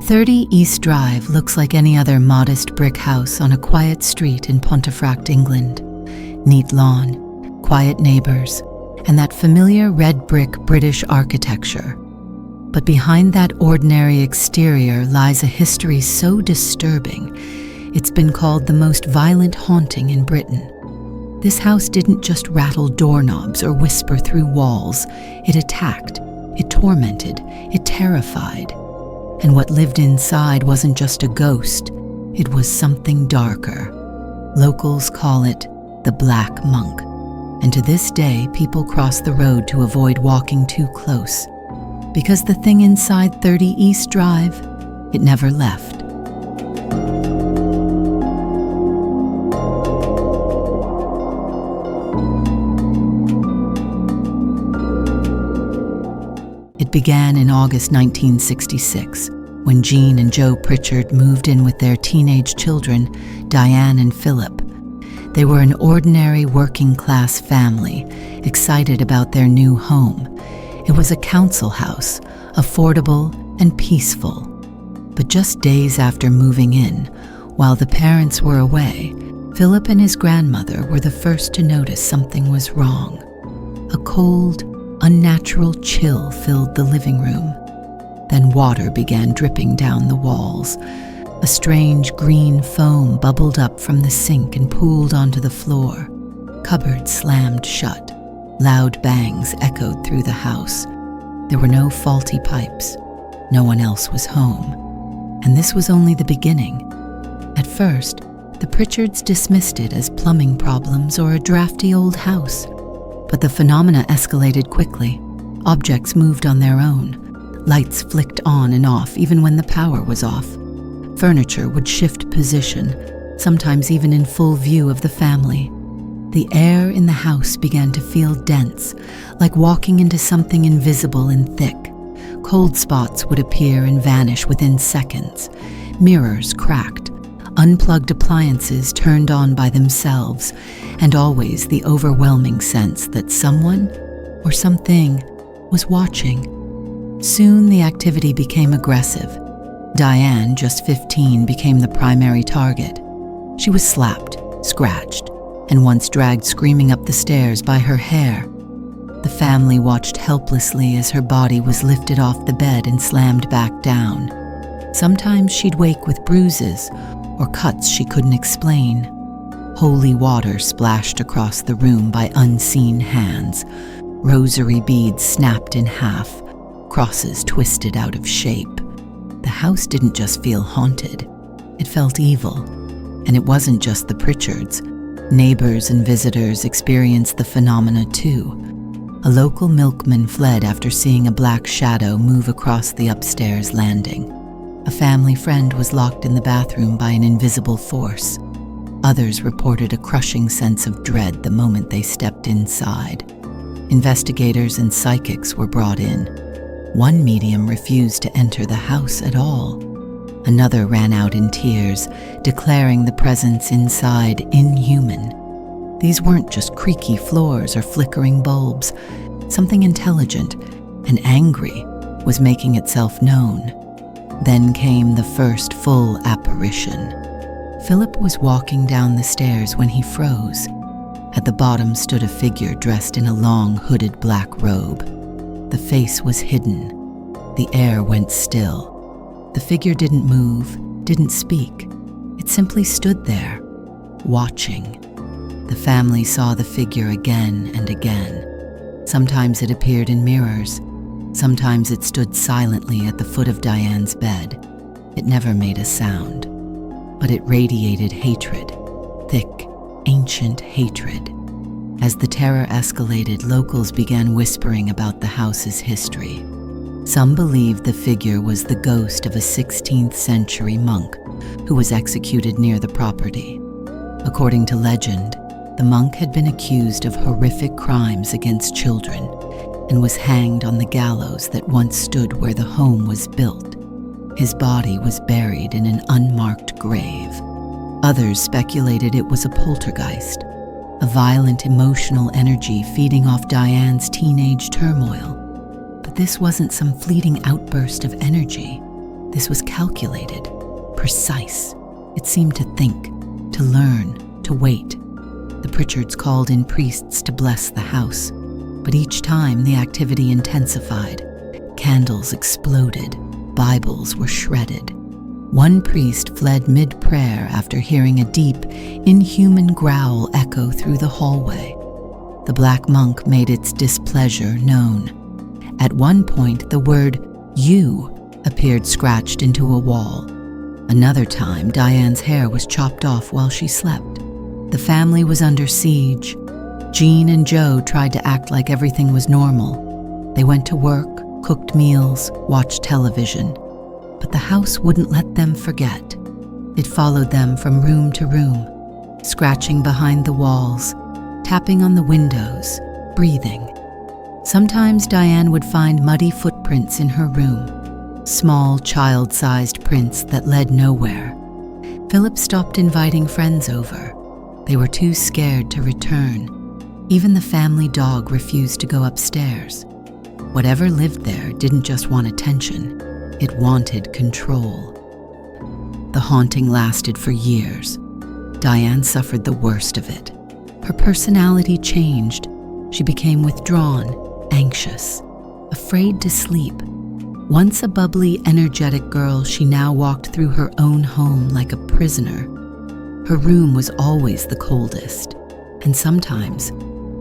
30 East Drive looks like any other modest brick house on a quiet street in Pontefract, England. Neat lawn, quiet neighbors, and that familiar red brick British architecture. But behind that ordinary exterior lies a history so disturbing, it's been called the most violent haunting in Britain. This house didn't just rattle doorknobs or whisper through walls. It attacked, it tormented, it terrified. And what lived inside wasn't just a ghost, it was something darker. Locals call it the Black Monk. And to this day, people cross the road to avoid walking too close. Because the thing inside 30 East Drive, it never left. It began in August 1966, when Jean and Joe Pritchard moved in with their teenage children, Diane and Philip. They were an ordinary working-class family, excited about their new home. It was a council house, affordable and peaceful. But just days after moving in, while the parents were away, Philip and his grandmother were the first to notice something was wrong. A cold, unnatural chill filled the living room. Then water began dripping down the walls. A strange green foam bubbled up from the sink and pooled onto the floor. Cupboards slammed shut. Loud bangs echoed through the house. There were no faulty pipes. No one else was home. And this was only the beginning. At first, the Pritchards dismissed it as plumbing problems or a drafty old house. But the phenomena escalated quickly. Objects moved on their own. Lights flicked on and off even when the power was off. Furniture would shift position, sometimes even in full view of the family. The air in the house began to feel dense, like walking into something invisible and thick. Cold spots would appear and vanish within seconds. Mirrors cracked. Unplugged appliances turned on by themselves, and always the overwhelming sense that someone or something was watching. Soon the activity became aggressive. Diane, just 15, became the primary target. She was slapped, scratched, and once dragged screaming up the stairs by her hair. The family watched helplessly as her body was lifted off the bed and slammed back down. Sometimes she'd wake with bruises or cuts she couldn't explain. Holy water splashed across the room by unseen hands. Rosary beads snapped in half, crosses twisted out of shape. The house didn't just feel haunted, it felt evil. And it wasn't just the Pritchards. Neighbors and visitors experienced the phenomena too. A local milkman fled after seeing a black shadow move across the upstairs landing. A family friend was locked in the bathroom by an invisible force. Others reported a crushing sense of dread the moment they stepped inside. Investigators and psychics were brought in. One medium refused to enter the house at all. Another ran out in tears, declaring the presence inside inhuman. These weren't just creaky floors or flickering bulbs. Something intelligent and angry was making itself known. Then came the first full apparition. Philip was walking down the stairs when he froze. At the bottom stood a figure dressed in a long, hooded black robe. The face was hidden. The air went still. The figure didn't move, didn't speak. It simply stood there, watching. The family saw the figure again and again. Sometimes it appeared in mirrors. Sometimes it stood silently at the foot of Diane's bed. It never made a sound. But it radiated hatred, thick, ancient hatred. As the terror escalated, locals began whispering about the house's history. Some believed the figure was the ghost of a 16th century monk who was executed near the property. According to legend, the monk had been accused of horrific crimes against children and was hanged on the gallows that once stood where the home was built. His body was buried in an unmarked grave. Others speculated it was a poltergeist, a violent emotional energy feeding off Diane's teenage turmoil. But this wasn't some fleeting outburst of energy. This was calculated, precise. It seemed to think, to learn, to wait. The Pritchards called in priests to bless the house, but each time the activity intensified. Candles exploded, Bibles were shredded. One priest fled mid-prayer after hearing a deep, inhuman growl echo through the hallway. The black monk made its displeasure known. At one point, the word "you" appeared scratched into a wall. Another time, Diane's hair was chopped off while she slept. The family was under siege. Jean and Joe tried to act like everything was normal. They went to work, cooked meals, watched television. But the house wouldn't let them forget. It followed them from room to room, scratching behind the walls, tapping on the windows, breathing. Sometimes Diane would find muddy footprints in her room, small child-sized prints that led nowhere. Philip stopped inviting friends over. They were too scared to return. Even the family dog refused to go upstairs. Whatever lived there didn't just want attention, it wanted control. The haunting lasted for years. Diane suffered the worst of it. Her personality changed. She became withdrawn, anxious, afraid to sleep. Once a bubbly, energetic girl, she now walked through her own home like a prisoner. Her room was always the coldest, and sometimes,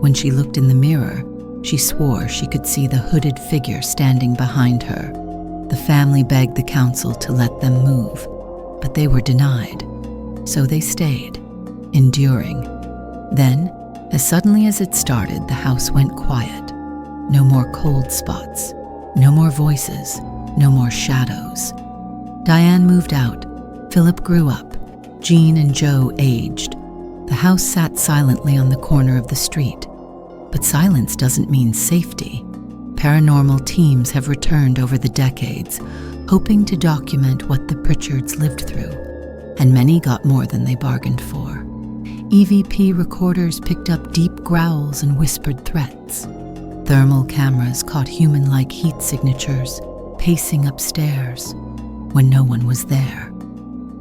when she looked in the mirror, she swore she could see the hooded figure standing behind her. The family begged the council to let them move, but they were denied. So they stayed, enduring. Then, as suddenly as it started, the house went quiet. No more cold spots, no more voices, no more shadows. Diane moved out. Philip grew up. Jean and Joe aged. The house sat silently on the corner of the street. But silence doesn't mean safety. Paranormal teams have returned over the decades, hoping to document what the Pritchards lived through, and many got more than they bargained for. EVP recorders picked up deep growls and whispered threats. Thermal cameras caught human-like heat signatures, pacing upstairs when no one was there.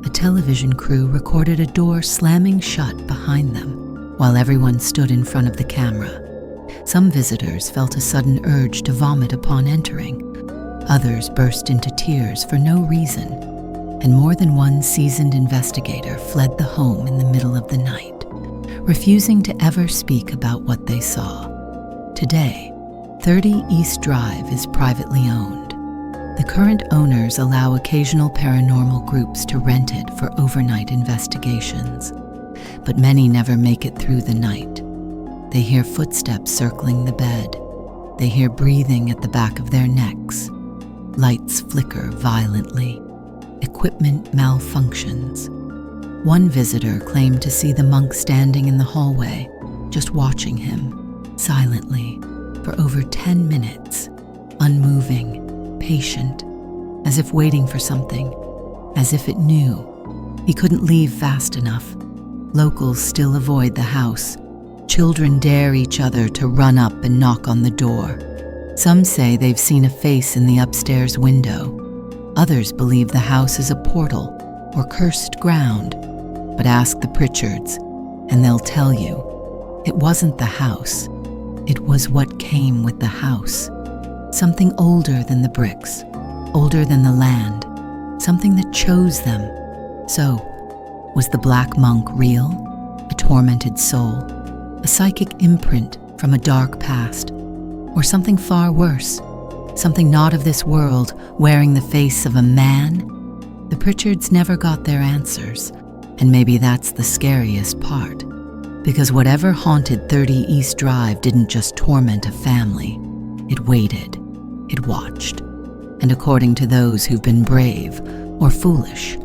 A television crew recorded a door slamming shut behind them while everyone stood in front of the camera. Some visitors felt a sudden urge to vomit upon entering. Others burst into tears for no reason, and more than one seasoned investigator fled the home in the middle of the night, refusing to ever speak about what they saw. Today, 30 East Drive is privately owned. The current owners allow occasional paranormal groups to rent it for overnight investigations, but many never make it through the night. They hear footsteps circling the bed. They hear breathing at the back of their necks. Lights flicker violently. Equipment malfunctions. One visitor claimed to see the monk standing in the hallway, just watching him, silently, for over 10 minutes, unmoving, patient, as if waiting for something, as if it knew. He couldn't leave fast enough. Locals still avoid the house. Children dare each other to run up and knock on the door. Some say they've seen a face in the upstairs window. Others believe the house is a portal or cursed ground. But ask the Pritchards, and they'll tell you, it wasn't the house. It was what came with the house. Something older than the bricks, older than the land, something that chose them. So, was the black monk real? A tormented soul? A psychic imprint from a dark past? Or something far worse? Something not of this world, wearing the face of a man? The Pritchards never got their answers, and maybe that's the scariest part. Because whatever haunted 30 East Drive didn't just torment a family. It waited. It watched. And according to those who've been brave, or foolish,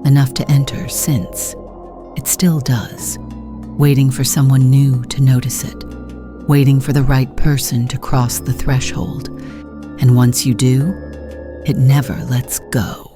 enough to enter since, it still does. Waiting for someone new to notice it, waiting for the right person to cross the threshold. And once you do, it never lets go.